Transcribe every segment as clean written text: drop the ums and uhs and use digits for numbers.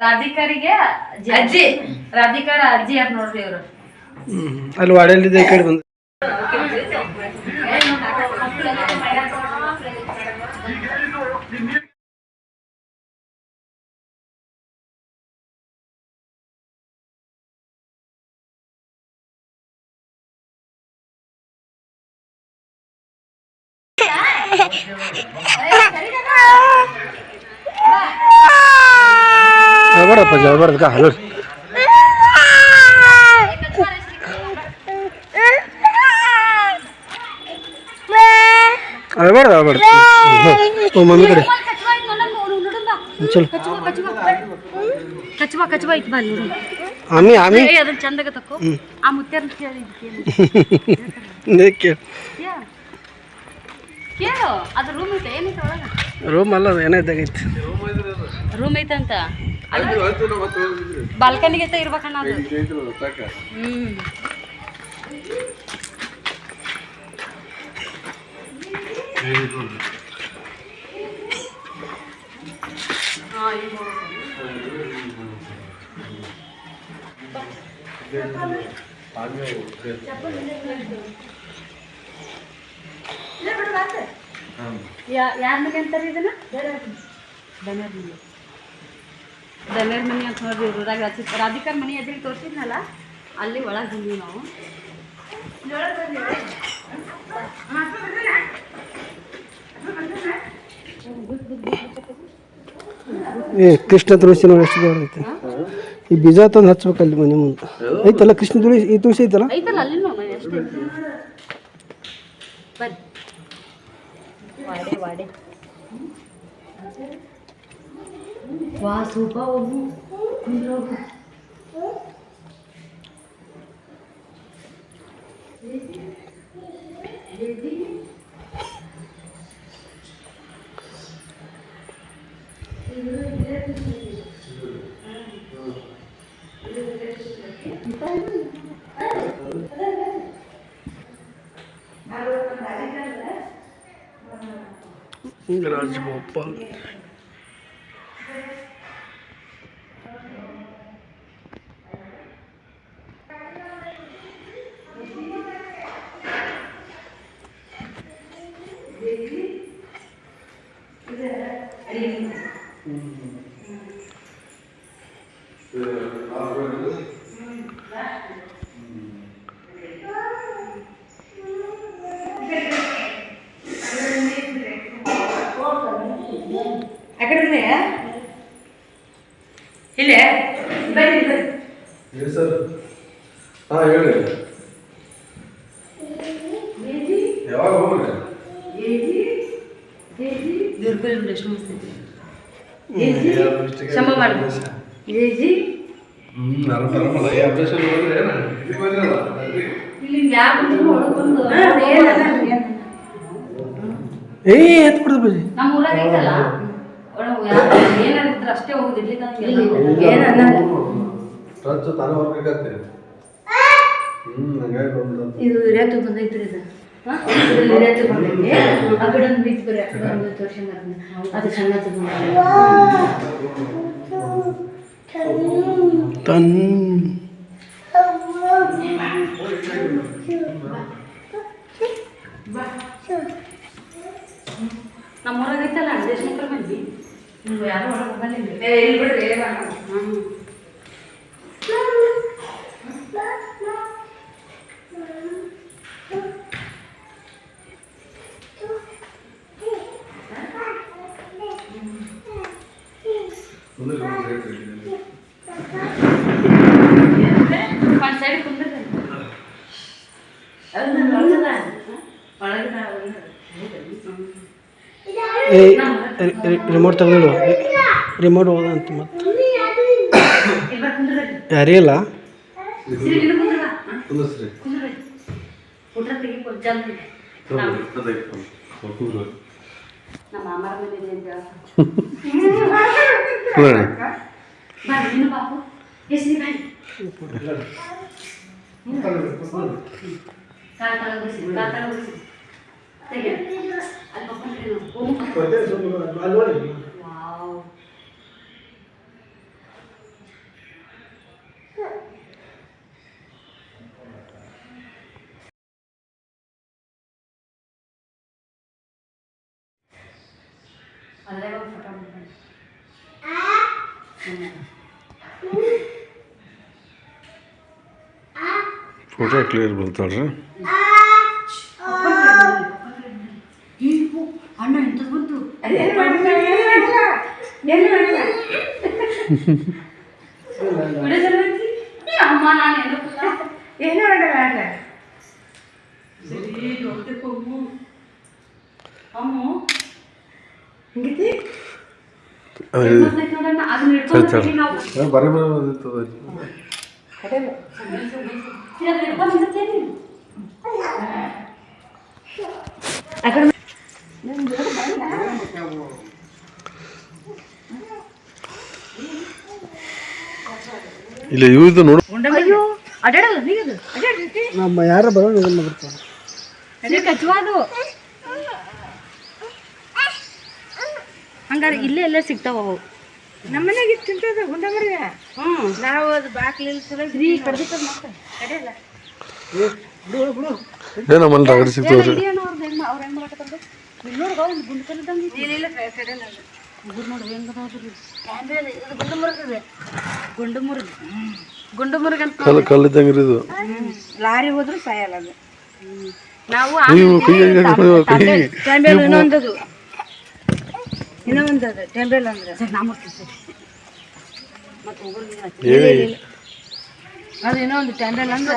ರಾಧಿಕಾರಿಗೆ ಅಜ್ಜಿ ರಾಧಿಕಾರ ಅಜ್ಜಿ ಯಾರು ನೋಡ್ರಿ ಇವರು ಅಲ್ಲಿ ವಾಡೆಯಲ್ಲಿದೆ ಈ ಕಡೆ ಬಂದು ಜಬರಪ್ಪ ಜಬರ್ದ ಹಲೋ ಅಳಬಾರ್ದು ಅಳಬಾರ್ದು ಓ ಮಮ್ಮಿ ಕಡೆ ಚಲೋ ಕಚ್ಚುವ ಕಚ್ಚುವ ಇತ್ತು ಬಾ ಆಮಿ ಆಮಿ ಅದನ್ನ ಚಂದಾಗ ತಕೋ ಆ ಮುತ್ಯಾರ ಕೇಳು ಅದು ರೂಮ್ ಐತೆ ಏನೈತೆ ಒಳಗೆ ರೂಮ್ ಅಲ್ಲ ಅದು ಏನಾಯ್ತಾಗೈತಿ ರೂಮ್ ಐತಂತ ಬಾಲ್ಕನಿಗೆ ಐತೆ ಇರ್ಬೇಕಣ್ಣ ಅದು ಯಾರ ಮನೆ ಅಂತಾರೆ ಇದನ್ನ ದನೇರ್ ಮನೆ ಅಂತ ನೋಡ್ರಿ ಊರಾಗ ರಾಧಿಕಾರ್ ಮನೆ ಎದುರಿಗೆ ತೋರಿಸಿದ್ನಲ್ಲ ಅಲ್ಲಿ ಒಳಗೆ ಬಂದ್ವಿ ನಾವು ಏ ಕೃಷ್ಣ ತುಳಸಿ ನೋಡಿ ಎಷ್ಟು ದೊಡ್ಡ ಐತೆ ಈ ಬೀಜ ತಂದು ಹಚ್ಬೇಕಲ್ಲಿ ಮನೆ ಮುಂದೆ ಐತಲ್ಲ ಕೃಷ್ಣ ತುಳಸಿ ಈ ತುಳಸಿ ಐತಲ್ಲ ಐತಲ್ಲ ಅಲ್ಲಿ ಎಷ್ಟು ಬರ್ರಿ ವಾಡೆ ವಾಡೆ ವಾ ಸೂಪ ರಾಜಗೋಪಾಲ್ ಇಲ್ಲೇ ಬರ್ರಿ ಬರ್ರಿ ಸರ್ ಹಾಂ ಹೇಳಿ ಯಾವಾಗ ಹೋಗ್ರಿ ಕ್ಷಮ ಮಾಡಿ ಏ ಎತ್ ಬಿಡ್ದು ಬಜಿ ನಮ್ಮ ಊರಾಗ ಐತಲ್ಲ ಏನಾದ್ರು ಅಷ್ಟೇ ಹೋಗುದಿಲ್ಲ ಇದು ಹಿರಿಯತ್ತು ಬಂದೈತ್ರಿ ಇದು ಹಿರಿಯತ್ತು ಬಂದೈತಿ ಆ ಕಡೆ ಒಂದು ಬೀಚ್ ಬರೀ ಒಂದು ತೋರ್ಸಿ ಅದು ಸಣ್ಣ ತನ್ ನಮ್ಮ ಊರಾಗ ಐತಲ್ಲ ದೇಶಮಕ್ಕಳು ಬಂದ್ವಿ ನೀವು ಯಾರು ಒಳಗೆ ಬಂದಿಲ್ಲ ಇಲ್ಲಿ ಬಿಡ್ರಿ ಒಂದು ಸೈಡ್ ಕುಂದ್ರೆ ರಿಮೋಟ್ ತೆಗೆದು ರಿಮೋಟ್ ಹೋದ ಅಂತ ಮತ್ತೆ ಯಾರಿಲ್ಲ ನಮ್ಮ ಮಾಮಾರ ಮನೆ ಬಾಬು ಹೆಸರಿ ಬಾಯಿ ಕಾಲ್ ತಳಗಿಸಿ ತೆಗೆ ಅಲ್ಲಿ ಪಪ್ಪಂದ್ರೆ ವಾವ್ ಫೋಟೋ ಕ್ಲಿಯರ್ ಬರ್ತಾಳ್ರಿ. ಅಣ್ಣ ಎಂಥದ್ದು ಬಂತು ಅಮ್ಮ ನಾನು ಏನು ಸರಿ ಹೋಗ್ಬೇಕು ಅಮ್ಮ ಹಿಂಗೈತಿ ಅದನ್ನ ಇಟ್ಕೊಂಡು ನಾವು ಬರೀ ಬಂದಿರ್ತದೆ. ಇಲ್ಲ ಇವ್ದು ನೋಡು. ಅಯ್ಯೋ ಅಡ್ಯಾಡೋದು ನೀಗದು ಅಡ್ಯಾಡ್ರಿ ನಮ್ಮ ಯಾರ ಬರೋದು ಇದನ್ನ ಬರ್ತಾರೆ. ಅದೇ ಕಚ್ವಾದು ಹಂಗಾರೆ ಇಲ್ಲೇ ಎಲ್ಲ ಸಿಗ್ತಾವ ಅವು. ನಮ್ಮನೆಗೆ ತಿಂತದ ಗುಂಡಮರ್ಗ. ನಾವು ಅದು ಬಾಕ್ಲಿಲ್ಲ ಸರಿ ಕಡ್ದಿತ್ತ ಮತ್ತೆ ಕಡೆಯಲ್ಲ ನಮ್ಮಲ್ಲಿ ರಗಡ್ ಸಿಗ್ತಾವ್ರಿ. ಅವ್ರು ಹೆಂಗ್ ಮಾಡಕತ್ತಂದ್ರೆ ಇಲ್ಲಿ ನೋಡ್ಗ ಒಂದು ಗುಂಡು ಕಲ್ಲಿದ್ದಂಗೆ ಇಲ್ಲ ಕಡೆಯಲ್ಲ ಇವ್ರು ನೋಡಿ ಹೆಂಗ್ ಅದಾವ್ರಿ ಇದು ಗುಂಡು ಮುರುಗಿದೆ ಗುಂಡು ಮುರುಗ ಅಂತ ಕಲ್ಲಿದ್ದಂಗ್ರಿ ಇದು. ಲಾರಿ ಹೋದ್ರು ಸಾಯಲ್ಲ ಅದು. ನಾವು ಇನ್ನೊಂದದು ಟೆಂಬೆಲ್ ಅಂದ್ರೆ ಸರಿ ನಾ ಮಾಡ್ತೀನಿ ಸರಿ ಮತ್ತೆ ಹೋಗೋದು ಅದು ಇನ್ನೊಂದು ಟೆಂಬೆಲ್ ಅಂದ್ರೆ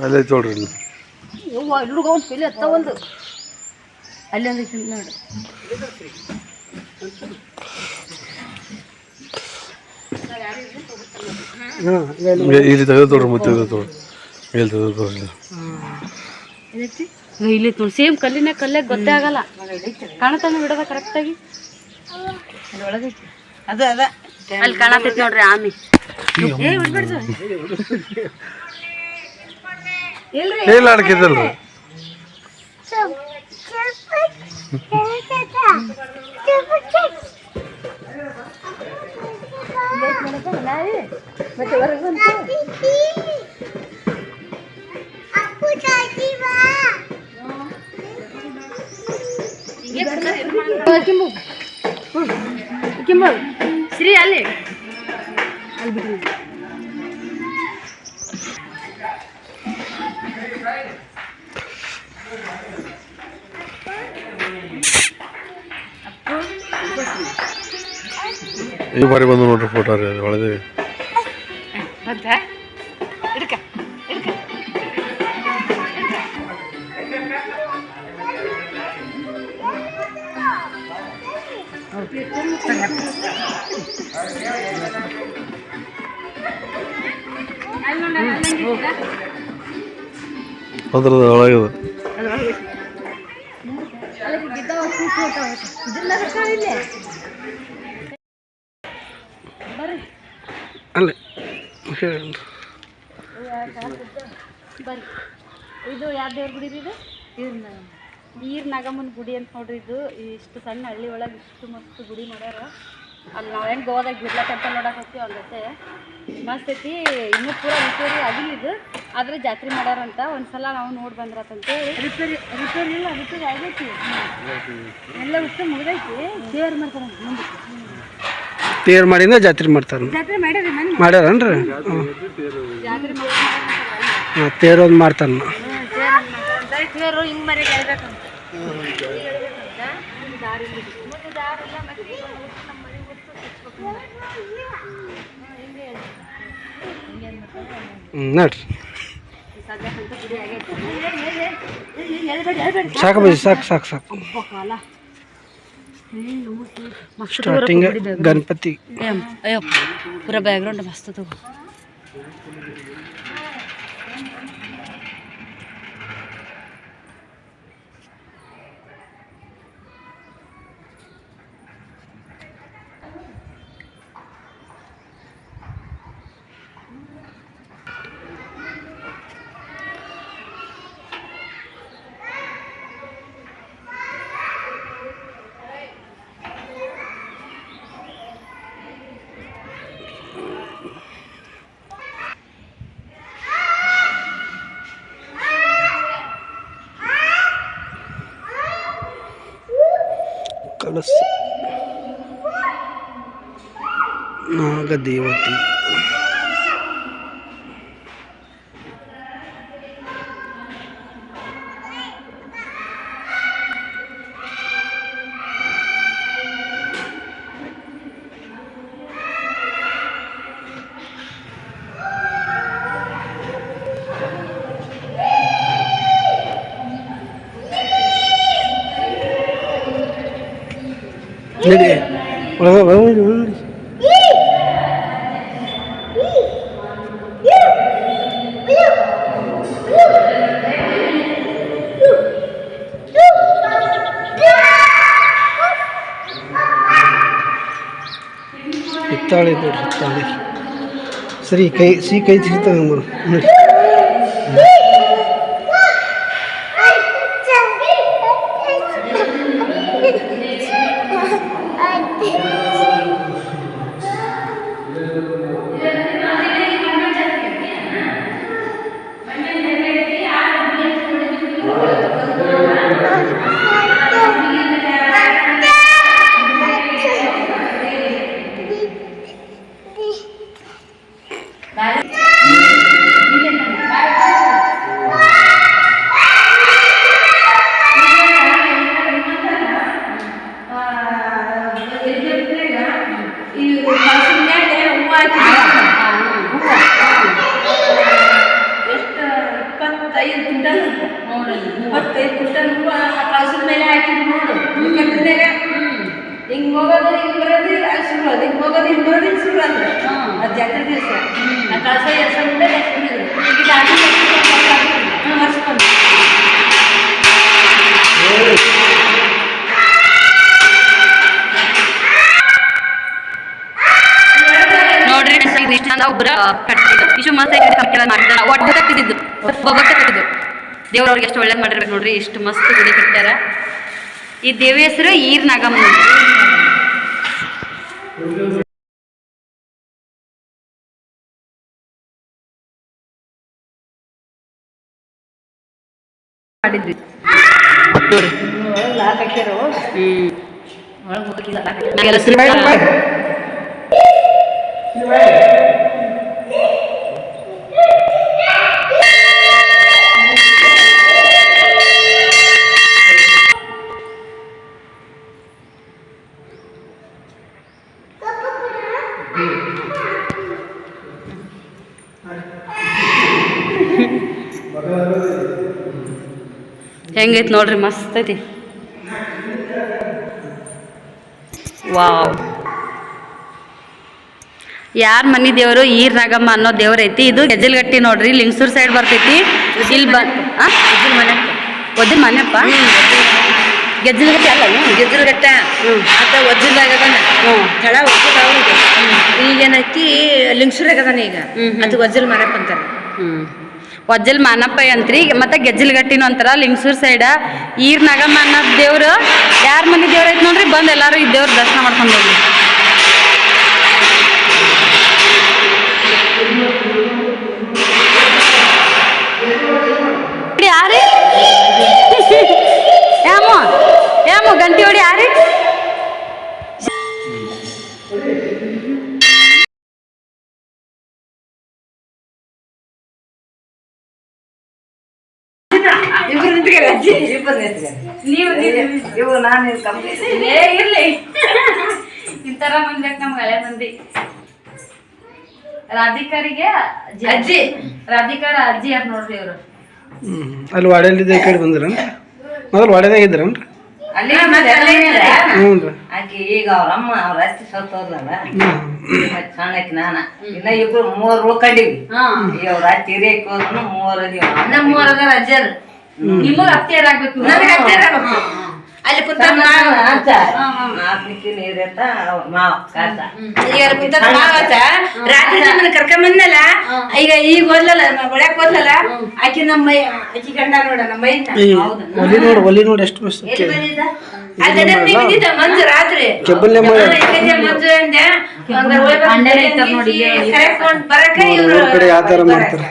ಅಲ್ಲೇ ನೋಡ್ರಿ ಇಲ್ಲಿ. ಹುಡುಗ ಒಂದು ಪೆಲೆ ಹತ್ತವಲ್ದು ಅಲ್ಲಿ ಒಂದು ನೋಡಿ ಇಲ್ಲಿ ತೆಗೆದು ತೋಡ್ರಿ ಮತ್ತೆ ತೆಗೆದು ತೋಡ್ರಿ ಮೇಲೆ ತೆಗೆದು ತೋಡ್ರಿ. ಇಲ್ಲಿ ನೋಡಿ ಸೇಮ್ ಕಲ್ಲಿನ ಕಲ್ಲೇ ಗೊತ್ತೇ ಆಗಲ್ಲ ಕಾಣತಾನೆ ಬಿಡೋದ ಕರೆಕ್ಟಾಗಿ ಅಲ್ಲಿ ಒಳಗೈತಿ ಅದು ಅದ ಅಲ್ಲಿ ಕಾಣತೈತಿ ನೋಡ್ರಿ ಆಮಿ ಇಲ್ಲ ಅಡ್ಕಿದಲ್ರಿ. ಮತ್ತೆ ಹೊರಗೆ ಶ್ರೀ ಅಲ್ಲಿ ಅಲ್ಲಿ ಬಿಡಿ ಈ ಬಾರಿ ಬಂದು ನೋಡ್ರಿ ಫೋಟೋ ರೀ ಒಳಗೆ ಹಿಡ್ಕ ಅದ್ರದ ಒಳಗದ ಅಲ್ಲೇ ಹೇಳಿ ಬರ್ರಿ ಇದು ಯಾವ ದೇವ್ರ ಗುಡಿ ಇದು ನೀರ್ ನಾಗಮ್ಮನ ಗುಡಿ ಅಂತ ನೋಡ್ರಿ. ಇದು ಇಷ್ಟು ಸಣ್ಣ ಹಳ್ಳಿ ಒಳಗೆ ಇಷ್ಟು ಮಸ್ತ್ ಗುಡಿ ಮಾಡ್ಯಾರ. ಅಲ್ಲಿ ನಾವು ಹೆಂಗೆ ಗೋವಾದಾಗ ಬಿರ್ಲಾ ಟೆಂಪಲ್ ನೋಡಕ್ಕೆ ಹೋಗ್ತೀವಿ ಹಂಗತ್ತೆ ಮಸ್ತ್ ಐತಿ. ಇನ್ನೂ ಪೂರ ರಿಪೇರಿ ಆಗಿಲ್ಲ ಇದು, ಆದರೆ ಜಾತ್ರೆ ಮಾಡ್ಯಾರಂತ. ಒಂದ್ಸಲ ನಾವು ನೋಡಿ ಬಂದ್ರತ್ತಂತೇಳಿ. ರಿಪೇರಿ ಇಲ್ಲ, ರಿಪೇರಿ ಆಗೈತಿ ಎಲ್ಲ ವಿಷಯ ಮುಗಿದೈತಿ. ದೇವ್ರು ಮಾಡ್ತಾರೆ ಮುಂದೆ ತೇರು ಮಾಡಿಂದ ಜಾತ್ರೆ ಮಾಡ್ತಾರೆ. ಜಾತ್ರೆ ಮಾಡ್ಯಾರಿ ಮನೆ ಮಾಡ್ಯಾರನ್ರಿ? ಜಾತ್ರೆ ಹಾಂ, ತೇರೋದು ಮಾಡ್ತಾನೆ. ತೇರು ಹಿಂಗೆ ಮನೆಗೆ ಹೇಳ್ಬೇಕಂತ ದಾರಿ ಮುಂದೆ ದಾರಿ ಇಲ್ಲ. ಮತ್ತೆ ನಮ್ಮ ಮನೆಗೆ ನೋಡ್ರಿ ಸದ್ಯಕ್ಕಂತೂ ಗುಡಿ ಆಗೈತಿ. ಸಾಕು ಬಜ್ಜಿ, ಸಾಕು ಕಾಲ ಸ್ಟಾರ್ಟಿಂಗ್ ಗಣಪತಿ. ಅಯ್ಯೋ ಪೂರ ಬ್ಯಾಕ್ಗ್ರೌಂಡ್ ಮಸ್ತ್ ತಗೋ. ಕಲಸ ನಾಗದೇವತೆ. ನಡಿ ಒಳಗೆ ನೋಡಿ. ಹಿತ್ತಾಳೆ ನೋಡ್ರಿ, ಹಿತ್ತಾಳೆ ಸರಿ ಕೈ ತಿರ್ತಾವೆ ನೋಡಿ. ಹಿಂಗೆ ಹೋಗೋದು ಹಿಂಗೆ ಬರೋದು ಅಲ್ಲಿ ಶುರು ಅದು ಹಿಂಗೆ ಹೋಗೋದು ಹಿಂಗೆ ಬರೋದು ಹಿಂಗೆ ಶುರು ಅಂದ್ರೆ ಅದು ಜಾತ್ರೆ ದಿವಸ ಆ ಕಳಸ ಎರ್ಸಂದ್ರೆ ಹರ್ಸ್ಕೊಂಡು ನೋಡ್ರಿ ಒಬ್ಬರ ಕಟ್ಟಿದ್ದು ಇಷ್ಟು ಮಸ್ತ್ ಮಾಡಿದ್ದಾರೆ ಒಟ್ಟು ಕಟ್ಟಿದ್ದು ಒಬ್ಬೊಬ್ಬ ಕಟ್ಟಿದ್ದು ದೇವ್ರವ್ರಿಗೆ ಎಷ್ಟು ಒಳ್ಳೇದು ಮಾಡಿರ್ಬೇಕು ನೋಡ್ರಿ. ಇಷ್ಟು ಮಸ್ತ್ ಗುಡಿ ಕಟ್ಟ್ಯಾರ. ಈ ದೇವಿ ಹೆಸರು ಈರ್ ನಾಗಮ್ಮ. ಮಾಡಿದ್ವಿ ಹೆಂಗೈತೆ ನೋಡ್ರಿ, ಮಸ್ತ್ ಐತಿ. ವಾವ್, ಯಾರ ಮನಿ ದೇವರು ಈರ್ ನಾಗಮ್ಮ ಅನ್ನೋ ದೇವ್ರ ಐತಿ. ಇದು ಗೆಜಲ್ಗಟ್ಟಿ ನೋಡ್ರಿ, ಲಿಂಗಸೂರ್ ಸೈಡ್ ಬರ್ತೈತಿ. ಇಲ್ಲಿ ಒದ್ದಿನ ಮನೆಯಪ್ಪ ಗೆಜ್ಜಲ್ಗಟ್ಟಿ ಅಲ್ಲ ಗೆಜ್ಜಲ್ಗಟ್ಟ ಆತ ವಜ್ಜಲ್ದಾಗ ತಳ ವಜ್ಜಲ್ ಅವ್ರಿಗೆ ಈಗೇನೈತಿ ಲಿಂಗಸೂರಾಗದಾನ ಈಗ ಅದು ವಜ್ಜಲ್ ಮಾರಪ್ಪ ಅಂತಾರ. ವಜ್ಜಲ್ ಮಾನಪ್ಪ ಅಂತ್ರಿ. ಮತ್ತೆ ಗೆಜ್ಜಲ್ಗಟ್ಟಿನೂ ಅಂತಾರ ಲಿಂಗಸೂರ್ ಸೈಡ. ಈರ್ ನಾಗಮ್ಮ ಅನ್ನೋ ದೇವ್ರು ಯಾರ ಮನೆ ದೇವ್ರ ಐತಿ ನೋಡ್ರಿ, ಬಂದು ಎಲ್ಲಾರು ಈ ದೇವ್ರ ದರ್ಶನ ಮಾಡ್ಕೊಂಡು ಹೋಗ್ರಿ. ಯಾರಿ ಯಾಮು ಗಂಟಿ ಹೊಡಿ ಯಾರಿ ಇರ್ಲಿ ಇಂತರ ಮಂದಿ ಬೇಕು ನಮ್ಗೆ ಹಳೆ ಮಂದಿ. ರಾಧಿಕಾರಿಗೆ ಅಜ್ಜಿ, ರಾಧಿಕಾರ ಅಜ್ಜಿ ಯಾರು ನೋಡ್ರಿ ಇವರು. ಅಲ್ಲಿ ವಾಡೆಯಲ್ಲಿದ್ದ ಈ ಕಡೆ ಬಂದ್ರ ಮೊದಲು ವಾಡೆದಾಗ ಇದ್ರನ್ರಿ? ಆಕಿ ಈಗ ಅವ್ರಮ್ಮ ಅವ್ರ ಅತ್ತಿ ಸತ್ತೋದ್ಲಲ್ಲ, ಸಣ್ಣಕಿ ನಾನ ಇನ್ನ ಇಬ್ರು ಮೂವರು ಉಳ್ಕೊಂಡಿವಿ. ಅವ್ರ ಅತ್ತಿ ಹಿರಿಯಕ್ ಹೋದ್ರು ಮೂವರು ಮೂವರ ಅಜ್ಜರ್. ನಿಮಗ ಅತ್ತೆಯರಾಗ್ಬೇಕು, ಅಲ್ಲಿ ಕುಂತ ನೀರತ್ತ ಅವ್ರ ಮಾವ ಕಾಸ ರಾತ್ರಿ ಕರ್ಕೊಂಡ್ ಬಂದಲ್ಲ. ಈಗ ಹೋದ್ಲಲ್ಲ ಒಳಕ್ ಹೋದ್ಲಲ್ಲ ಆಕಿ ನಮ್ಮ ಆಕಿ ಗಂಡ ನೋಡ ನಮ್ಮ ಒಲಿ ನೋಡಿ ಎಷ್ಟು ಮಸ್ತ್ ಮಂಜು ರಾತ್ರಿ ಮಂಜು ಕಡೆ ಯಾವ ತರ ಮಾಡ್ತಾರೆ.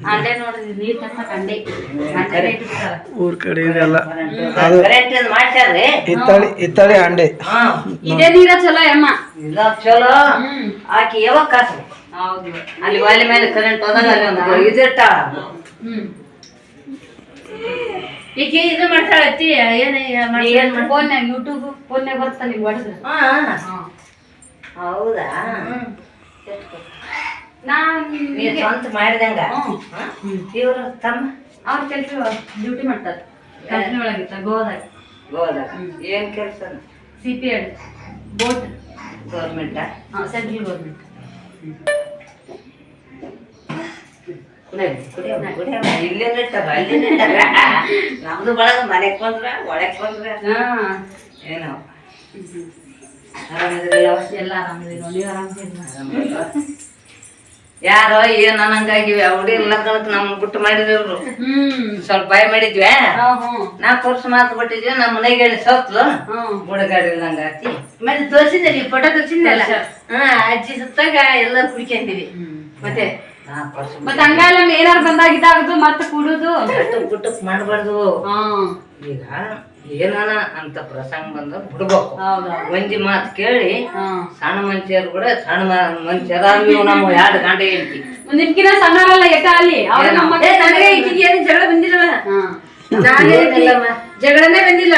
ಅಂಡೆ ನೋಡ್ರಿ ನೀರ್ ಕಸಕ್ ಅಂಡೆ ಇಟ್ಟಿರ್ತಾರ. ಊರ್ ಕಡೆ ಇದೆಲ್ಲ ಕರೆಂಟ್ ಮಾಡ್ಸ್ಯಾರ್ರಿ ಹಿತ್ತಾಳಿ ಅಂಡೆ. ಇದೇ ನೀರ ಚಲೋ ಅಮ್ಮ. ಇಲ್ಲ ಚಲೋ ಆಕಿ ಯಾವಾಗ ಕಾಸ್ಬೇಕು. ಹೌದು. ಅಲ್ಲಿ ಒಲೆ ಮೇಲೆ ಕರೆಂಟ್ ಹೋದಾಗ ಅಲ್ಲಿ ಒಂದು ಇದಿರ್ತಾಳ. ಈಗ ಇದು ಮಾಡ್ತಾಳತ್ತಿ ಏನ್ ಫೋನ್ಯಾಗ ಯೂಟ್ಯೂಬ್ ಫೋನ್ಯಾಗ ಬರ್ತಾ ನಿಮ್ಗೆ ಹೊಡೆದ್ರೆ. ಹೌದಾ ನೀ ಸ್ವಂತ ಮಾಡಿದಂಗ. ಇವ್ರು ತಮ್ಮ ಅವ್ರ ಕೆಲ್ಸ ಡ್ಯೂಟಿ ಮಾಡ್ತಾರೆ ಕಂಪ್ನಿ ಒಳಗಿತ್ತ ಗೋವಾದಾಗ. ಏನ್ ಕೆಲಸ? CPL boat government central government. ಇಲ್ಲೇ ನಿಟ್ಟಾರ ಅಲ್ಲಿ ನಿಟ್ಟಾರ. ನಮ್ದು ಬಳಗ ಮನೆಗ್ ಬಂದ್ರ ಒಳಗ್ ಬಂದ್ರ ಏನೋ ಆರಾಮಿದ್ರಲ್ಲ? ಎಲ್ಲ ಆರಾಮದಿರಿ. ನೀವು ಆರಾಮದಿರಿ? ಯಾರೋ ಏನ್ ಅನ್ನಂಗಾಗಿವಿ ಹುಡಿ ಲಗ್ನಕ್ ನಮ್ ಬಿಟ್ಟು ಮಾಡಿದ್ರು. ಸ್ವಲ್ಪ ಬಾಯ್ ಮಾಡಿದ್ವಿ. 4 ವರ್ಷ ಮಾತು ಬಿಟ್ಟಿದ್ವಿ. ನಮ್ಮ ಮನೆಗೆ ಹೇಳಿ ಸತ್ಲು ಬುಡಗಾಡಿಲ್ದಂಗ ಆತಿ. ಮತ್ತೆ ತೋರಿಸಿದ್ದೆ ನೀವು ಫೋಟೋ ತೋರಿಸಿದ್ದೆಲ್ಲ. ಅಜ್ಜಿ ಸತ್ತಾಗ ಎಲ್ಲ ಕುಡಿಕೊಂಡಿವಿ. ಮತ್ತೆ 4 ವರ್ಷ ಮತ್ತೆ ಹಂಗಾಲ ಏನಾರು ಬಂದಾಗಿದ್ದಾಗದು ಮತ್ತೆ ಕುಡುದು ಗುಟ್ಟಕ್ ಮಾಡ್ಬಾರ್ದು. ಈಗ ಏನಾನ ಅಂತ ಪ್ರಸಂಗ ಬಂದ ಬಿಡ್ಬೇಕು. ಒಂದಿ ಮಾತು ಕೇಳಿ ಸಣ್ಣ ಮನುಷ್ಯರು ಕೂಡ ಸಣ್ಣ ಮನುಷ್ಯರ ನಮ್ಮ 2 ಗಂಟೆ ಹೇಳ್ತಿ. ನಿಮ್ಗಿನ ಸಣ್ಣವರಲ್ಲ ಎಟ್ಟ ಅಲ್ಲಿ ನನಗೆ ಈಗಿಗೆ ಏನು ಜಗಳ ಬಂದಿಲ್ಲ. ಜಗಳನೇ ಬಂದಿಲ್ಲ.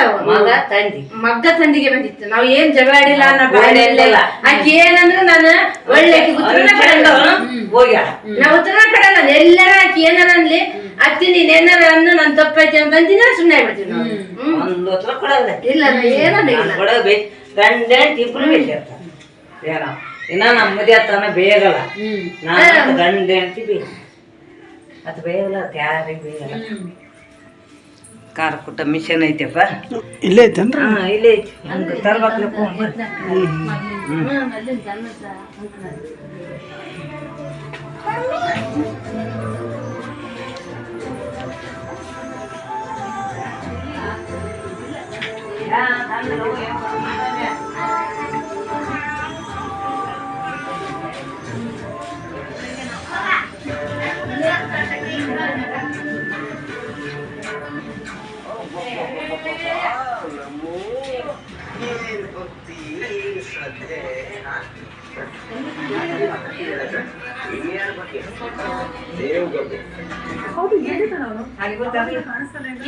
ಮಗ್ಗ ತಂದಿಗೆ ಬಂದಿತ್ತು. ನಾವ್ ಏನ್ ಜಗಳ ಆಡಿಲ್ಲ. ಆಕೆ ಏನಂದ್ರೆ ನಾನು ಒಳ್ಳೆ ಉತ್ತರನ ಕಡಲ್ಲ. ನಾ ಉತ್ತರನ ಕಡಲ್ಲ. ಎಲ್ಲಾರ ಆಕೆ ಏನಾರ ಅನ್ಲಿ ಅತ್ತಿ ನೀನ್ ಏನಾರ ಅನ್ನು ನಾನ್ ತಪ್ಪೈತಿ ಅಂತ ಅಂದಿನ ಸುಮ್ಮನೆ ಆಗ್ಬಿಡ್ತೀವಿ ನಾವು. ಒಂದು ಉತ್ತರ ಕೊಡಲ್ಲ. ಇಲ್ಲ ಕೊಡಬೇಕು. ಗಂಡ ಇಬ್ರು ಬೇಕಿರ್ತಾರ. ಏನೋ ಇನ್ನ ನಮ್ಮ ಮದಿ ಅತ್ತನ ಬೇಯಗಲ್ಲ. ನಾನು ಗಂಡ ಅಂತೀವಿ ಅದು ಬೇಯಗಲ್ಲ. ಅದು ಯಾರಿಗೆ ಬೇಯಗಲ್ಲ. ಖಾರ ಕುಟ್ಟ ಮಿಷನ್ ಐತೆಪ್ಪ. ಇಲ್ಲೇ ಐತೇನ್ರಿ? ಇಲ್ಲೇ ಐತಿ. ಹಂಗೆ ತರ್ಬೇಕಪ್ಪ.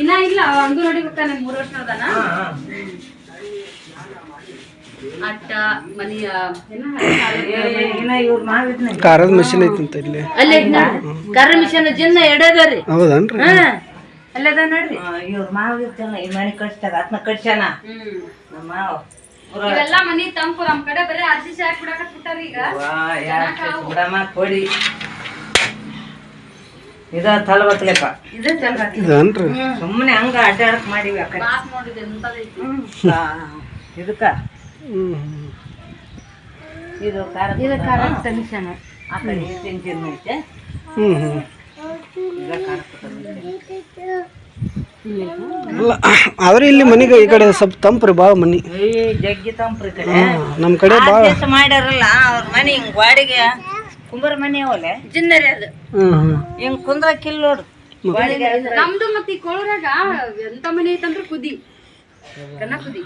ಇನ್ನ ಇಲ್ಲ ಅಂದು ನೋಡಿ ಗೊತ್ತಾನೆ 3 ವರ್ಷ ಅದಾನ. ಅಟ್ಟ ಮನಿಯ ಕಾರದ ಮಿಷನ್ ಐತಂತ ಇಲ್ಲಿ. ಅಲ್ಲೇ ಕಾರ ಮಿಷನ್ ಜಿನ್ನ ಎಡದರಿ. ಹೌದನ್ರಿ? ಅಲ್ಲದ ನೋಡ್ರಿ. ಇವ್ರ ಮಾವ ಇರ್ತಾನ ಈ ಮನೆ ಕಟ್ಸ್ತಾರ. ಆತ್ನ ಕಟ್ಸ್ಯಾನ ನಮ್ಮ ಮಾವ. ಇವೆಲ್ಲ ಮನಿ ತಂಪು. ನಮ್ ಕಡೆ ಬರೀ ಅರ್ಶಿಸಿ ಹಾಕಿ ಬಿಡಾಕತ್ ಬಿಟ್ಟಾರ ಈಗ. ಬಿಡಮ್ಮ ಕೊಡಿ. ಇದ ತಲಬತ್ಲೆಪ್ಪ. ಇದೇ ಚಂದ್ರಿ ಸುಮ್ಮನೆ ಹಂಗ ಅಡ್ಡಾಡಕ್ ಮಾಡಿವಿ. ಆ ಕಡೆ ನೋಡಿದೆ ಇದಕ್ಕ ಇದು ಖಾರ ಮಿಷನ್. ಆ ಕಡೆ ಟೆನ್ಷನ್ ಐತೆ. ಅಲ್ಲ ಆದ್ರೆ ಇಲ್ಲಿ ಮನೆಗೆ ಈ ಕಡೆ ಸ್ವಲ್ಪ ತಂಪ್ರಿ ಭಾಳ ಮನಿ. ಜಗ್ಗಿ ತಂಪ್ರಿ ಕಡೆ. ನಮ್ಮ ಕಡೆ ಭಾಳ ಮಾಡ್ಯಾರಲ್ಲ ಅವ್ರ ಮನಿ ಹಿಂಗ್ ಗಾಡಿಗೆ ಕುಂಬರ ಮನಿ ಅವಲೆ ಜಿನ್ನರಿ ಅದು ಹಿಂಗ್ ಕುಂದ್ರಕ್ಕಿಲ್ಲ ನೋಡು. ನಮ್ದು ಮತ್ತೆ ಈ ಕೋಳರಾಗ ಎಂತ ಮನಿ ಐತಂದ್ರ ಕುದಿ ಕುದಿ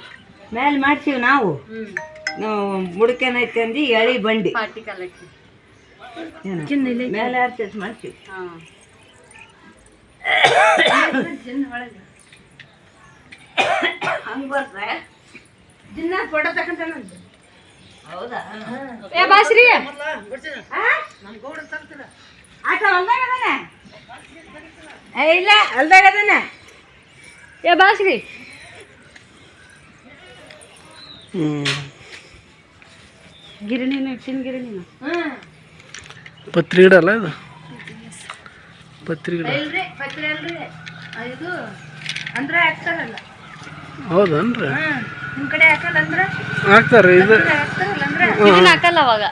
ಮೇಲೆ ಮಾಡ್ತೀವಿ ನಾವು. ಮುಡ್ಕೇನೈತೆ ಅಂದಿ ಎಳಿ ಬಂಡಿ ಪಾರ್ಟಿ ಕಾಲಕ್ಕೆ ಮೇಲೆ ಅರ್ಚೇಸ್ ಮಾಡ್ತೀವಿ. ಹಂಗ ಬರ್ರೆ ದಿನ ಫೋಟೋ ತಕೊಂತಾನ. ಹೌದಾ? ಏ ಬಾಸ್ರಿ ಆಟ ಹೊಲ್ದಾಗ ಅದಾನ. ಇಲ್ಲ ಹೊಲ್ದಾಗ ಅದಾನ. ಏ ಬಾಸ್ರಿ ಗಿರಣಿನ ಇಟ್ಟಿನ ಗಿರಣಿನ ಪತ್ರಿ ಗಿಡ ಅಲ್ಲ ಇದು? ಪತ್ರಿ ಗಿಡ ಇಲ್ರಿ ಪತ್ರಿ ಅಲ್ರಿ ಇದು ಅಂದ್ರೆ ಹಾಕ್ತಾರಲ್ಲ. ಹೌದನ್ರಿ? ನಿಮ್ ಕಡೆ ಹಾಕಲ್ಲ ಅಂದ್ರ ಹಾಕ್ತಾರ್ರಿ. ಇದು ಹಾಕ್ತಾರಲ್ಲ ಅಂದ್ರೆ ಇದನ್ನ ಹಾಕಲ್ಲ ಅವಾಗ.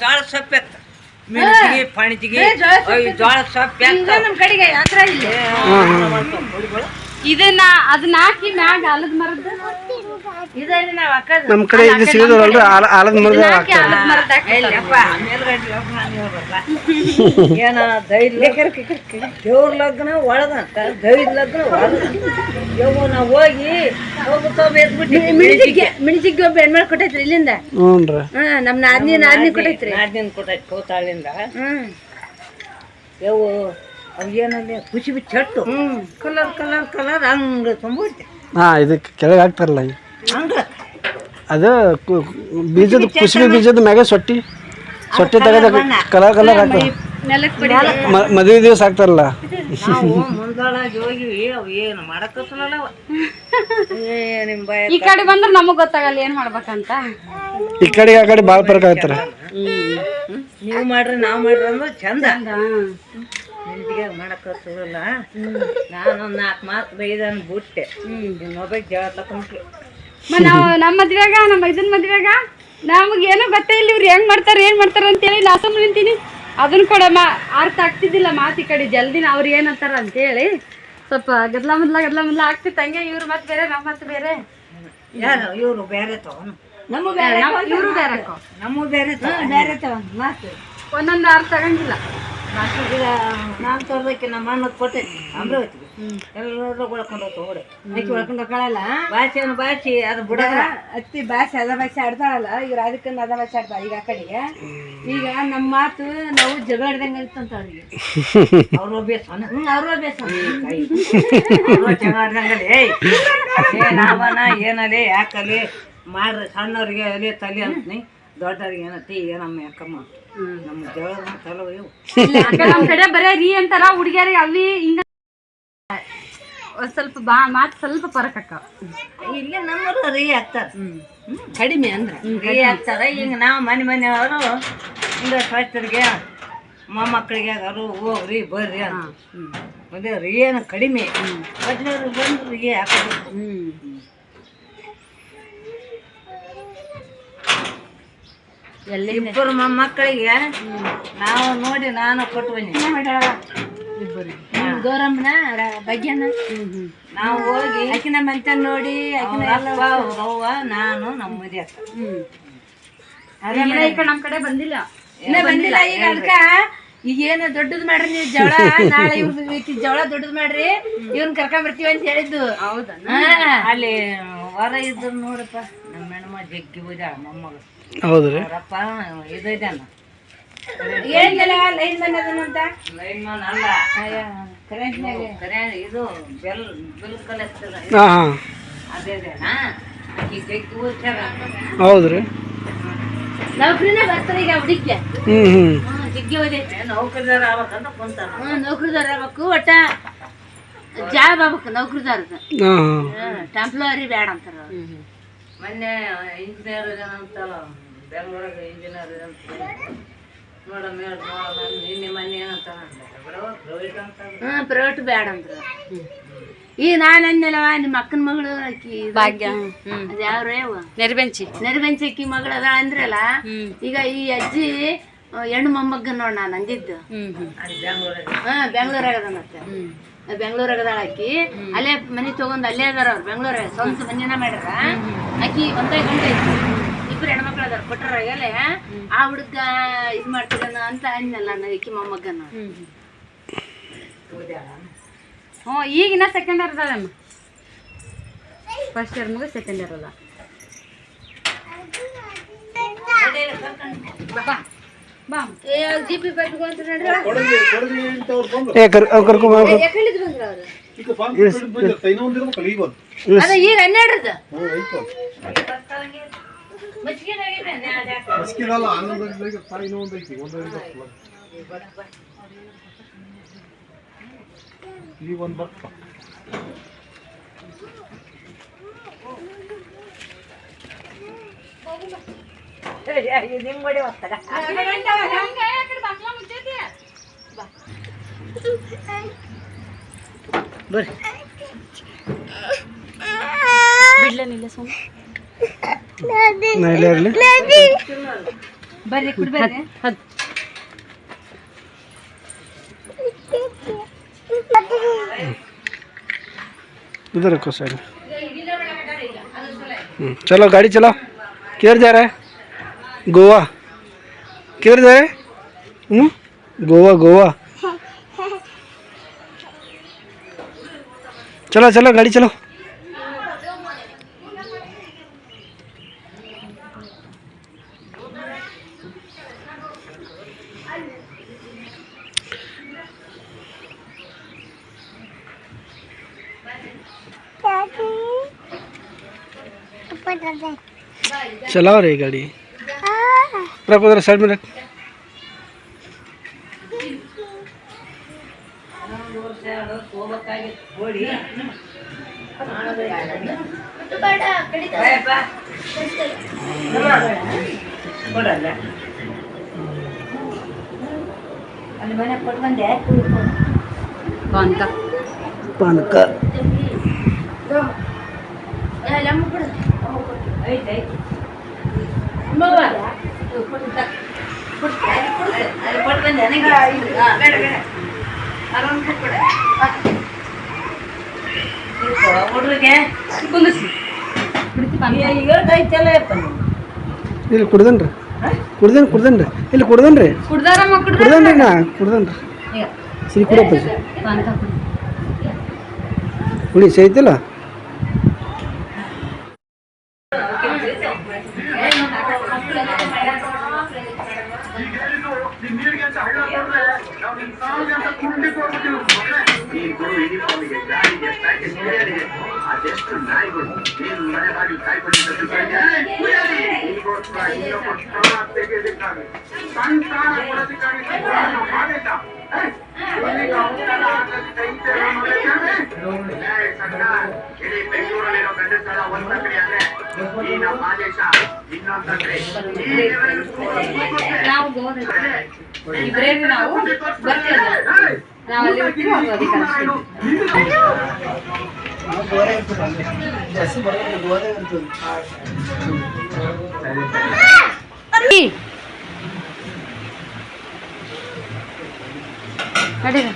ಜೋಳ ಸೊಪ್ಪು ಮೆಣಸಿಗೆ ಪಣಜಿಗೆ ಜೋಳ ಸೊಪ್ಪು ನಮ್ ಕಡೆಗೆ ಅಂದ್ರ ಇಲ್ಲಿ ಇದನ್ನ ಅದನ್ನ ಹಾಕಿ ಮ್ಯಾಗ ಅಲದ ಮರದ ಇದರಲ್ಲಿ ನಾವು ಹಾಕೋದು ನಮ್ಮ ಕಡೆ ಇದು ಸಿಗೋದಲ್ರಿ ಆಲದ ಮರದ ಹಾಕ್ತಾರೆ. ಏನ ದೈವ ದೇವ್ರ ಲಗ್ನ ಒಳಗಂತ ದೈವ ಲಗ್ನ ಒಳಗ ನಾವು ಹೋಗಿ ಮಿಣಿಜಿಗ್ಗೆ ಒಬ್ಬ ಹೆಣ್ಮಳ್ ಕೊಟ್ಟೈತ್ರಿ ಇಲ್ಲಿಂದ. ಹ್ಞೂ ರೀ. ನಮ್ ನಾದ್ನಿ ಕೊಟ್ಟೈತ್ರಿ. ನಾದಿನ ಕೊಟ್ಟೈತಿ ಕೋತಾಳಿಂದ. ಯವು ಅವು ಏನಲ್ಲಿ ಖುಷಿ ಚಟ್ಟು ಕಲರ್ ಕಲರ್ ಕಲರ್ ಹಂಗ ತುಂಬಿಡ್ತೆ. ಹಾಂ ಇದಕ್ಕೆ ಕೆಳಗೆ ಹಾಕ್ತಾರಲ್ಲ ಹಂಗ ಅದು ಬೀಜದ ಕುಸುಬಿ ಬೀಜದ ಮ್ಯಾಗ ಸೊಟ್ಟಿ ತೆಗೆದ ಕಲರ್ ಕಲರ್ ಹಾಕ್ತಾರೆ. ಮದುವೆ ದಿವಸ ಹಾಕ್ತಾರಲ್ಲ. ನಾವು ಮುಂದಾಳಾಗಿ ಹೋಗಿವಿ. ಅವು ಏನು ಮಾಡಕ್ಕಲ್ಲ ನಿಮ್ ಬಾಯ ಈ ಕಡೆ ಬಂದ್ರೆ ನಮಗ್ ಗೊತ್ತಾಗಲ್ಲ ಏನ್ ಮಾಡ್ಬೇಕಂತ. ಈ ಕಡೆಗೆ ಆ ಕಡೆ ಭಾಳ ಫರಕ್ ಆಗ್ತಾರೆ. ನೀವು ಮಾಡ್ರಿ ನಾವ್ ಮಾಡ್ರಿ ಅಂದ್ರೆ ಚಂದ. ನಿಂತಿಗೆ ಮಾಡಕ್ಕಲ್ಲ. ನಾನೊಂದ್ 4 ಮಾತು ಬೈದನ್ ಬಿಟ್ಟೆ. ಇನ್ನೊಬ್ಬ ಜಗಳ ತಕೊಂಡ್ರು. ನಾವು ನಮ್ಮ ಮದ್ವೆಗ ನಮ್ಮ ಇದನ್ ಮದ್ವೆಗ ನಮಗೇನು ಗೊತ್ತೇ ಇಲ್ಲ ಇವ್ರು ಹೆಂಗ್ ಮಾಡ್ತಾರ ಏನ್ ಮಾಡ್ತಾರ ಅಂತೇಳಿ ನಾ ಸುಮ್ಮನೆ ನಿಂತೀನಿ. ಅದನ್ನ ಕೂಡ ಅರ್ಥ ಆಗ್ತಿದ್ದಿಲ್ಲ ಮಾತು. ಈ ಕಡೆ ಜಲ್ದಿನ ಅವ್ರು ಏನಂತಾರ ಅಂತೇಳಿ ಸ್ವಲ್ಪ ಗದ್ಲ ಮೊದ್ಲ ಆಗ್ತಿತ್ತು. ಹಂಗೆ ಇವ್ರು ಮತ್ತೆ ಬೇರೆ ನಮ್ಮ ಮತ್ತೆ ಬೇರೆ. ಯಾರು ಇವ್ರು ಬೇರೆ ತಗೋನು ನಮ್ಮ ಬೇರೆ ಇವರು ಬೇರೆ ನಮ್ಮ ಬೇರೆ ಬೇರೆ ತಗೊಂಡ್ ಮಾತು ಒಂದೊಂದು ಅರ್ಥ ಆಗಂಗಿಲ್ಲ. ನಾನು ತೋರ್ದಕ್ಕೆ ನಮ್ಮ ಅಣ್ಣ ಕೊಟ್ಟೈತಿ ಅಮರಾವತಿಗೆ. ಎಲ್ಲರೂ ಬೆಳ್ಕೊಂಡು ತಗೋಡೆ ಬೆಳ್ಕೊಂಡು ಹೋಗಲ್ಲ ಭಾಷೆಯನ್ನು ಭಾಷೆ ಅದು ಬಿಡಲ್ಲ. ಅತ್ತಿ ಭಾಷೆ ಅದ ಭಾಷೆ ಆಡ್ತಾಳಲ್ಲ. ಈಗ ಅದಕ್ಕನ್ನ ಅದ ಭಾಷೆ ಆಡ್ತಾಳ. ಈಗ ಆ ಕಡೆಗೆ ಈಗ ನಮ್ಮ ಮಾತು ನಾವು ಜಗಳ ಆಡ್ದಂಗೆ ಇರ್ತಂತ ಅವ್ರಿಗೆ. ಅವ್ರು ಬೇಸನ ಅವ್ರ ಬೇಸ ಜಗಳ ಆಡ್ದಂಗಲ್ಲಿ ನಾವನ ಏನಲ್ಲಿ ಯಾಕಲ್ಲಿ ಮಾಡ್ರಿ. ಸಣ್ಣವ್ರಿಗೆ ಅಲಿ ತಲೆ ಅಂತನಿ, ದೊಡ್ಡವ್ರಿಗೆ ಏನತ್ತಿ ಏನಮ್ಮ ಯಾಕಮ್ಮ ನಮ್ಮ ಜಗಳ ತಲೋ ಇವು. ನಮ್ ಕಡೆ ಬರೇ ರೀ ಅಂತಾರ ಹುಡುಗಿಯರಿಗೆ. ಅಲ್ಲಿ ಹಿಂಗ ಸ್ವಲ್ಪ ಮಾತು ಸ್ವಲ್ಪ ಫರಕ್ ಅಕ್ಕ. ಇಲ್ಲಿ ನಮ್ಮರು ರೀ ಆಗ್ತಾರ ಕಡಿಮೆ ಅಂದ್ರೆ ರೀ ಆಗ್ತಾರ. ಈಗ ನಾವು ಮನೆಯವರು ಹಿಂಗ ಸ್ವಚ್ಛರಿಗೆ ಮೊಮ್ಮಕ್ಕಳಿಗೆ ಅವರು ಹೋಗ್ರಿ ಬರ್ರಿ ಅಂತ ಅದೇ ರೀ ಏನು ಕಡಿಮೆ. ಮೊದಲವ್ರು ಬಂದು ರೀ ಹಾಕೋದು. ಇಬ್ಬರು ಮೊಮ್ಮಕ್ಕಳಿಗೆ ನಾವು ನೋಡಿ ನಾನು ಕೊಟ್ಟು ಬನ್ನಿ. ಗೌರಮ್ಮನ ಬಗ್ಗೆನ ನಾವು ಹೋಗಿ ಆಕಿನ ಮಂತ ನೋಡಿ ಅವ್ವ ನಾನು ನಮ್ಮ ಮದಿ ಅಕ್ಕ ಈ ಕಡೆ ನಮ್ ಕಡೆ ಬಂದಿಲ್ಲ. ಇನ್ನ ಬಂದಿಲ್ಲ. ಈಗ ಅದಕ್ಕ ಈಗ ಏನು ದೊಡ್ಡದ್ ಮಾಡ್ರಿ ನೀವು ಜವಳ. ನಾಳೆ ಇವ್ರದ್ದು ಜವಳ ದೊಡ್ಡದ್ ಮಾಡ್ರಿ ಇವ್ರನ್ನ ಕರ್ಕೊಂಡ್ ಬರ್ತೀವಿ ಅಂತ ಹೇಳಿದ್ದು. ಹೌದಾ? ಅಲ್ಲಿ ಹೊರ ಇದ್ರು ನೋಡಪ್ಪ ನಮ್ಮ ಹೆಣ್ಮ ಜಗ್ಗಿ ಹೋದ ಮೊಮ್ಮಗಳು. ಹೌದ್ರಿ. ಅವರಪ್ಪ ಇದು ಇದ್ದಾನ ಹೇಳಿದ್ನಲ್ಲ ಲೈನ್ ಮನ್ ಅದನ್ನಂತ. ಲೈನ್ ಮನ್ ಅಲ್ಲ ಕರೆಂಟ್ ಮೇಲೆ ಇದು ಬಿಲ್ ಕಲೆಕ್ಟರ್ ಹಾಂ ಹಾಂ ಅದೇನಾ ಆಕಿ ಜಗ್ಗಿ ಹೋಗ್ತಾರ. ಹೌದ್ರಿ. ನೌಕರಿನೇ ಬರ್ತಾರೆ ಈಗ ಹುಡುಕ್ಯ. ಜಗ್ಗಿ ಹೋದೈತೆ ನೌಕರಿದಾರ ಆಗ್ಬೇಕಂತ ಕುಂತಾರ. ನೌಕರಿದಾರ ಆಗ್ಬೇಕು. ಒಟ್ಟ ಜಾಬ್ ಆಗ್ಬೇಕು ನೌಕರಿದಾರದ. ಟೆಂಪ್ಲರಿ ಬೇಡ ಅಂತಾರ. ಮೊನ್ನೆ ಇಂಜಿನಿಯರ್ ಅಂತಲ್ಲ ಬೆಂಗಳೂರಾಗ ಇಂಜಿನಿಯರ್ ಅಂತ ನೋಡಮ್ಮ ನಿನ್ನೆ ಮೊನ್ನೆ ಏನಂತ ಪ್ರೈವೇಟ್ ಅಂತ. ಪ್ರೈವೇಟ್ ಬೇಡ ಅಂದ್ರ. ಈಗ ನಾನು ಅಂದೆಲ್ಲವ ನಿಮ್ಮ ಅಕ್ಕನ ಮಗಳು ಆಕಿ ಭಾಗ್ಯ ಅದ್ಯಾವ್ರೇವ ನೆರಬೆಂಚಿ ಅಕ್ಕಿ ಮಗಳು ಅದ ಅಂದ್ರಲ್ಲ. ಈಗ ಈ ಅಜ್ಜಿ ಹೆಣ್ಣು ಮೊಮ್ಮಗ್ಗ ನೋಡ್ ನಾನು ಅಂದಿದ್ದು. ಬೆಂಗಳೂರಾಗ ಅದ ಮತ್ತೆ ಬೆಂಗಳೂರಾಗದಾಳ ಆಕಿ. ಅಲ್ಲೇ ಮನೆ ತಗೊಂಡ್ ಅಲ್ಲೇ ಅದಾರ ಅವ್ರು ಬೆಂಗಳೂರಾಗ. ಸ್ವಂತ ಮನೆನ ಮಾಡ್ಯಾರ. ಆಕಿ ಒಂದೇ ಗಂಟೆ ಐತಿ. ಇಬ್ರು ಹೆಣ್ಮಕ್ಳು ಅದಾರ. ಕೊಟ್ಟರ ಎಲೆ ಆ ಹುಡುಗ ಇದ್ ಮಾಡ್ತಿದ್ದಾನ ಅಂತ ಅನ್ನಲ್ಲ ಆಕಿ ಮೊಮ್ಮಗನ. ಹ್ಞೂ ಈಗಿನ ಸೆಕೆಂಡ್ ಇಯರ್ ಅದಾಳಮ್ಮ. ಫಸ್ಟ್ ಇಯರ್ ಮುಗ ಸೆಕೆಂಡ್ ಇಯರ್ ಅಲ್ಲ. ಬಾ ಜಿಪಿ ಕರ್ಕೊಂಡ್ ಅದ ಈಗ 12 ನಿಮ್ಮಡಿ ಹೋಗ್ತಾರ. ಬರ್ರಿ ಬಿಡ್ಲೇನಿಲ್ಲ ಸುಮ್ಮ ಬರ್ರಿ ಕುಡ್ಬೇಡ್ರಿ. ಇದರ ಕೋಸ चलो गाड़ी चलाओ। किधर जा रहा है? गोवा। किधर जा रहा है? गोवा गोवा। चलो चलो गाड़ी चलो। चलाओ रे गाड़ी। रख उधर साइड में रख। पानक ಇಲ್ಲಿ ಕುಡ್ದನ್ರಿ ಕುಡ್ದನ್ರಿ ಇಲ್ಲಿ ಕುಡ್ದನ್ರಿ ಕುಡ್ದನ್ರಿ ನಾ ಕುಡ್ದನ್ರಿ ಸಿಹಿ ಕುಡಿಯಪ್ಪ ಕುಡಿ ಸೈತಿಲ್ಲ ನಾವು ಇಬ್ಬರೇನು ನಾವು ಬರ್ತೀವಿ ನಾವು ಅಲ್ಲಿ ಹೋಗ್ತೀವಿ ಅವ್ರು ಅಧಿಕಾರ ನಡೀರಿ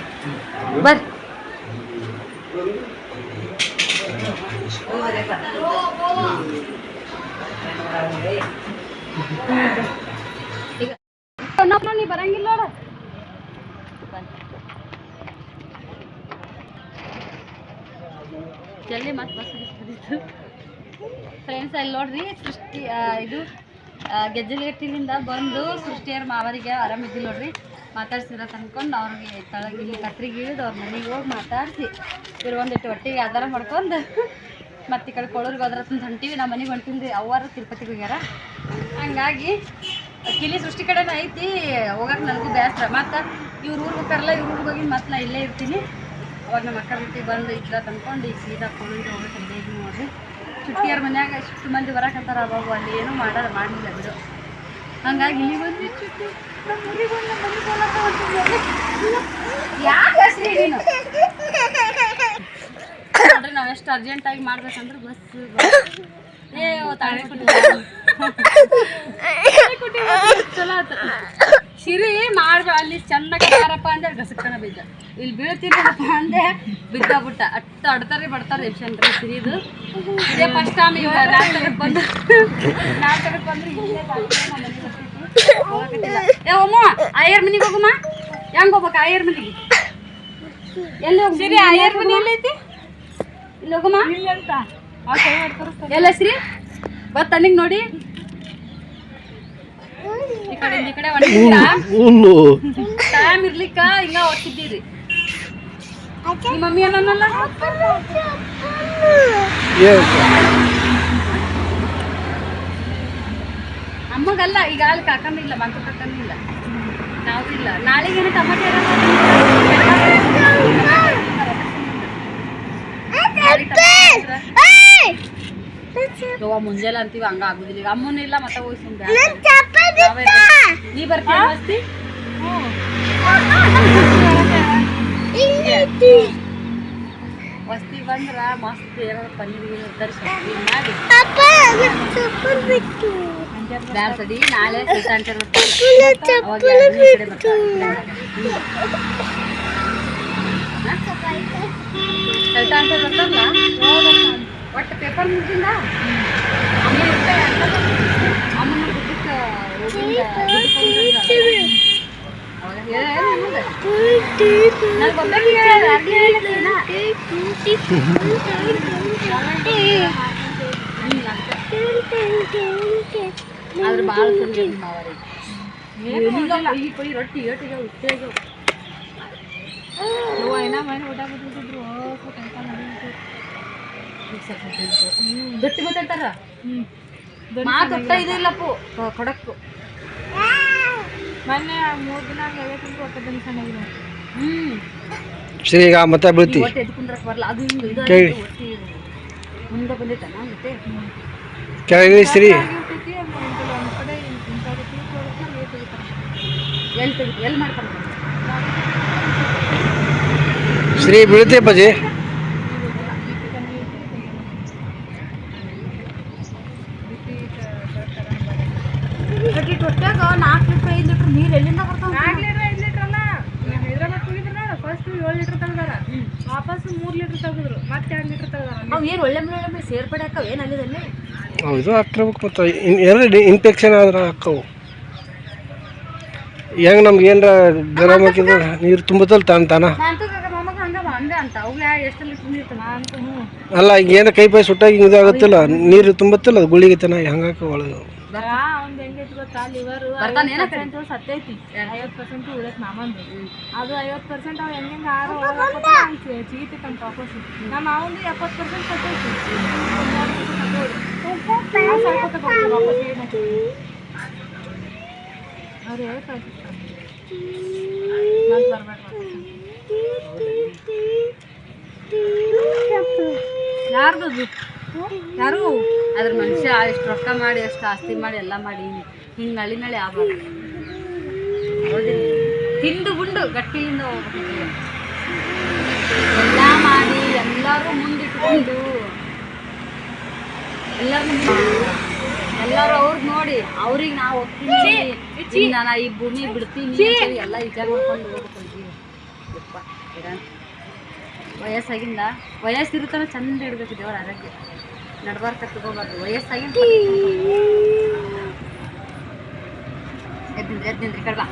ಬರ್ರಿ ನೀ ಬರಂಗಿಲ್ಲ ನೋಡ ಜಲ್ದಿ ಮತ್ತೆ ಬಸ್ ಹಿಡಿಸ್ತಿದ್ದು ಫ್ರೆಂಡ್ಸ್ ಅಲ್ಲಿ ನೋಡ್ರಿ ಸೃಷ್ಟಿ ಇದು ಗೆಜ್ಜಲಗಟ್ಟಿಲಿಂದ ಬಂದು ಸೃಷ್ಟಿಯರ ಮಾವರಿಗೆ ಆರಾಮಿದ್ದಿಲ್ಲ ನೋಡ್ರಿ ಮಾತಾಡ್ಸಿದ್ರ ಅನ್ಕೊಂಡು ಅವ್ರಿಗೆ ತಳಗೆ ಇಲ್ಲಿ ಕತ್ರಿಗೆ ಇಳಿದು ಅವ್ರ ಮನೆಗೆ ಹೋಗಿ ಮಾತಾಡಿಸಿ ಇವ್ರು ಒಂದಿಟ್ಟು ಒಟ್ಟಿಗೆ ಆಧಾರ ಮಾಡ್ಕೊಂಡು ಮತ್ತು ಈ ಕಡೆ ಕೊಳೂರಿಗೆ ಹೋದ್ರ ಹೊಂಟೀವಿ ನಮ್ಮ ಮನೆಗೆ ಹೊಂಟಿಲ್ರಿ ಅವ್ವಾರು ತಿರುಪತಿಗೆ ಹೋಗ್ಯಾರ ಹಂಗಾಗಿ ಕಿಲಿ ಸೃಷ್ಟಿ ಕಡೆನೇ ಐತಿ ಹೋಗಕ್ಕೆ ನನಗೂ ಬೇಸರ ಮತ್ತು ಇವ್ರು ಊರಿಗೆ ಹೋಗ್ತಾರಲ್ಲ ಇವ್ರ ಊರಿಗೆ ಹೋಗಿ ಮತ್ತು ನಾ ಇಲ್ಲೇ ಇರ್ತೀನಿ ಅವಾಗ ನಮ್ಮ ಅಕ್ಕ ಬಿಟ್ಟು ಬಂದು ಇಟ್ಲ ತಂದ್ಕೊಂಡು ಈಗ ಸೀದಾ ಕೊಳೂರಿಗೆ ಹೋಗ್ಬೇಕು ಬೇಗ ನೋಡ್ರಿ ಚುಟ್ಟಿಯರ ಮನ್ಯಾಗ ಇಷ್ಟು ಮಂದಿ ಬರಾಕಂತಾರ ಅವಾಗ ಅಲ್ಲಿ ಏನೂ ಮಾಡಲಿಲ್ಲ ಬಿಡು ಹಂಗಾಗಿ ಇಲ್ಲಿ ಬಂದು ಚುಟ್ಟಿ ನಮ್ಮ ಊರಿಗೆ ಬಂದು ನಮ್ಮ ಮನೆಗೆ ಯಾಕೆ ಹೆಸ್ರಿ ನೀನು ನೋಡ್ರಿ ನಾವು ಎಷ್ಟು ಅರ್ಜೆಂಟಾಗಿ ಮಾಡ್ಬೇಕಂದ್ರೆ ಬಸ್ ಏ ತಾಳೆ ಚಲೋ ಆತ ಸಿರಿ ಮಾಡ್ಬ ಅಲ್ಲಿ ಚೆನ್ನಾಗಿ ಬಾರಪ್ಪ ಅಂದ್ರೆ ಗಸಕ್ಕನ ಬಿದ್ದ ಇಲ್ಲಿ ಬೀಳ್ತೀರಪ್ಪ ಅಂದೆ ಬಿದ್ದ ಬಿಟ್ಟ ಅಟ್ಟು ಅಡ್ತಾರಿ ಬಡ್ತಾರೆ ಎಪ್ಸನ್ರಿ ಸಿರಿದು ಇದೇ ಫಸ್ಟ್ ಟೈಮ್ ಈಗ ನಾಟಕಕ್ಕೆ ಬಂದು ಇಲ್ಲೇ ಏ ಅಮ್ಮ ಆಯರ್ ಮನೆಗೆ ಹೋಗಮ್ಮ ಹೆಂಗೆ ಹೋಗ್ಬೇಕು ಆಯರ್ ಮನೆಗೆ ಎಲ್ಲಿ ಹೋಗಿ ಸಿರಿ ಆಯರ್ ಮನೆ ಎಲ್ಲೈತಿ ಇಲ್ಲಿ ಹೋಗಮ್ಮ ಎಲ್ಲ ಸಿರಿ ಬತ್ ತನಿಗೆ ನೋಡಿ ಈ ಕಡೆ ಟೈಮ್ ಇರ್ಲಿಕ್ಕ ಹಿಂಗ ಓದ್ತಿದ್ದೀರಿ ನಿಮ್ಮ ಮಮ್ಮಿ ಏನಲ್ಲ ಅಮ್ಮಗಲ್ಲ ಈಗ ಅಲ್ಲಿ ಕಾಕನೂ ಇಲ್ಲ ಮಂತು ಕಾಕನೂ ಇಲ್ಲ ನಾವು ಇಲ್ಲ ನಾಳೆಗೇನು ಟಮಾಟೆ ಯವ್ವ ಮುಂಜಾನೆ ಅಂತೀವಿ ಹಂಗ ಆಗುದಿಲ್ಲ ಈಗ ಅಮ್ಮನೂ ಇಲ್ಲ ಮತ್ತೆ ಹೋಗಿ ನೀ ಬರ್ತೀಯ ಮಸ್ತಿ ವಸ್ತಿ ಬಂದ್ರ ಮಸ್ತ್ ಏನಾದ್ರು ಪನ್ನೀರ್ ತರಿಸಿ ಮಾಡಿ ಬ್ಯಾಸಡಿ ನಾಳೆ ಸುಲ್ತಾನ್ ಅವಾಗ ಕಡೆ ಬರ್ತಾರಲ್ಲ ಒಟ್ಟು ಪೇಪರ್ ಮುಗಿಸಿಂದ ಅಮ್ಮನ ಗುಡ್ಡಕ್ಕೆ ಆದ್ರೆ ಭಾಳ ಚಂದ ಕೊಯ್ ರೊಟ್ಟಿ ಏಟಿಗೆ ಉತ್ತೇಜ ಏನ ಮನೆ ಊಟ ಬಿಟ್ಟಿದ್ರು ಗಟ್ಟಿ ಮಾತಾಡ್ತಾರ ಮಾತೊಟ್ಟ ಇದಿಲ್ಲಪ್ಪು ಕೊಡಕ್ಕು ಮೊನ್ನೆ 3 ದಿನ ಒಟ್ಟ ಬಂದು ಚೆನ್ನಾಗಿದೆ ಸರಿ ಈಗ ಮತ್ತೆ ಬೀಳ್ತಿ ಒಟ್ಟು ಎದ್ಕೊಂಡ್ರಕ್ಕೆ ಬರಲ್ಲ ಅದು ಹಿಂಗೆ ಇದು ಒಟ್ಟಿ ಮುಂದೆ ಬಂದೈತ ಮತ್ತೆ ಕೆಳಗೆ ಸರಿ ಎಲ್ಲಿ ಮಾಡ್ತಾರೆ ಶ್ರೀ ಬೀಳ್ತಿ ಅಪ್ಪಾಜಿ ಹೊಟ್ಟಾಗ 4 ಲೀಟ್ರ್ 5 ಲೀಟ್ರ್ ನೀರು ಎಲ್ಲಿಂದ ಬರ್ತಾವ 4 ಲೀಟ್ರ್ 5 ಲೀಟ್ರ್ ಅಲ್ಲ ಹೈದ್ರಾಬಾದ್ ಹೋಗಿದ್ರ ಫಸ್ಟ್ 7 ಲೀಟ್ರ್ ತೆಗ್ದಾರ ವಾಪಸ್ 3 ಲೀಟ್ರ್ ತೆಗೆದ್ರು ಮತ್ತೆ 2 ಲೀಟ್ರ್ ತೆಗ್ದಾರ ಅವು ಏನು ಒಳ್ಳೆ ಸೇರ್ಪಡೆ ಹಾಕವ ಏನು ಅಲ್ಲಿದಲ್ಲಿ ಹೌದು ಹಾಕ್ಬೇಕು ಮತ್ತು ಎರಡು ಇನ್ಫೆಕ್ಷನ್ ಆದ್ರೆ ಹಾಕವು ಹೆಂಗೆ ನಮ್ಗೆ ಏನಾರ ಜ್ವರ ಹಾಕಿದ್ರೆ ನೀರು ತುಂಬುತ್ತಲ್ಲ ತಾನ ಮೊಮ್ಮಗ ಹಂಗೆ ಅಂತ ಅವು ಎಷ್ಟು ಲೀಟ್ರ್ ನೀರು ಅಂತ ಅಲ್ಲ ಈಗ ಏನೋ ಕೈ ಪೈ ಸುಟ್ಟಾಗಿ ಇದು ಆಗುತ್ತಿಲ್ಲ ನೀರು ತುಂಬುತ್ತಿಲ್ಲ ಅದು ಗುಳಿಗೆ ತನ ಹೆಂಗಾಕ ಒಳಗೆ ಅವ್ನು ಹೆಂಗೈತಿ ಗೊತ್ತಾ ಲಿವರ್ 50% ಸತ್ತೈತಿ 50% ಉಳಕ್ ಮಾಮಂದು ಅದು 50% ಅವ್ ಹೆಂಗೆ ಆರು ಚೀತಿತ್ತಂತ ವಾಪಸ್ ನಮ್ಮ ಮಾವಂದು 70% ಸತ್ತೈತಿ ಅವ್ರು ಹೇಳ್ತಾರೆ ಯಾರ್ದು ಯಾರು ಅದ್ರ ಮನುಷ್ಯ ಎಷ್ಟು ರೊಕ್ಕ ಮಾಡಿ ಎಷ್ಟು ಆಸ್ತಿ ಮಾಡಿ ಎಲ್ಲ ಮಾಡಿ ಹಿಂಗೆ ನಳಿ ಆಗ್ಬಾರ್ದು ಹೌದಿಲ್ಲ ತಿಂದು ಗುಂಡು ಗಟ್ಟಿಯಿಂದ ಹೋಗ್ಬೇಕು ಎಲ್ಲ ಮಾಡಿ ಎಲ್ಲರೂ ಮುಂದಿಟ್ಕೊಂಡು ಎಲ್ಲರೂ ಅವ್ರಿಗೆ ನೋಡಿ ಅವ್ರಿಗೆ ನಾವು ಹೋಗ್ತೀನಿ ನಾನು ಈ ಭೂಮಿ ಬಿಡ್ತೀನಿ ಎಲ್ಲ ವಿಚಾರ ಮಾಡ್ಕೊಂಡು ಹೋಗ್ಬೇಕು ವಯಸ್ಸಾಗಿಂದ ವಯಸ್ಸಿರುತ್ತಾನೆ ಚಂದ ಇಡಬೇಕು ದೇವರ ಆರೋಗ್ಯ ನಡ್ಬಾರ್ಕ ತಗೋಬಾರ್ದು ವಯಸ್ಸಾಗಿಂದ ಎದ್ದಿನ್ರಿ ಕಡ್ಬಾ